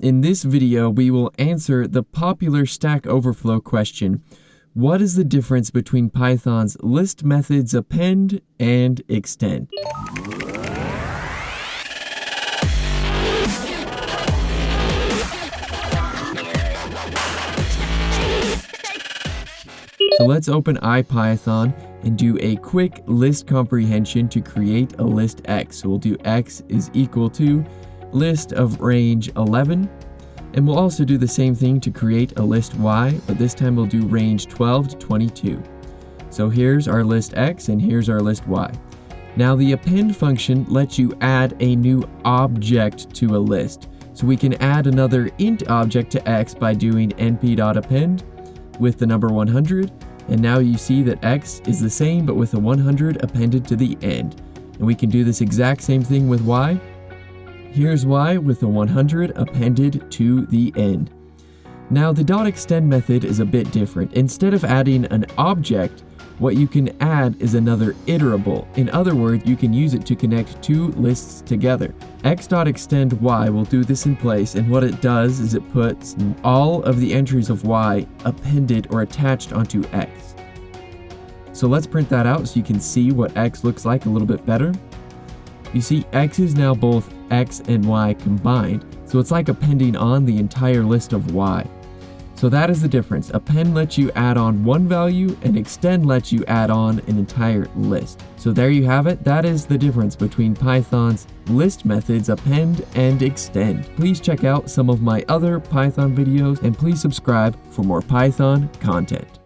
In this video, we will answer the popular Stack Overflow question: what is the difference between Python's list methods append and extend? So let's open ipython and do a quick list comprehension to create a list x. So we'll do x is equal to list of range 11, and we'll also do the same thing to create a list y, but this time we'll do range 12 to 22. So here's our list x and here's our list y. Now the append function lets you add a new object to a list. So we can add another int object to x by doing np.append with the number 100, and now you see that x is the same but with a 100 appended to the end. And we can do this exact same thing with y. Here's y with a 100 appended to the end. Now the .extend method is a bit different. Instead of adding an object, what you can add is another iterable. In other words, you can use it to connect two lists together. x.extend y will do this in place, and what it does is it puts all of the entries of y appended or attached onto x. So let's print that out so you can see what x looks like a little bit better. You see, x is now both x and y combined, so it's like appending on the entire list of y. So that is the difference. Append lets you add on one value, and extend lets you add on an entire list. So there you have it. That is the difference between Python's list methods append and extend. Please check out some of my other Python videos, and please subscribe for more Python content.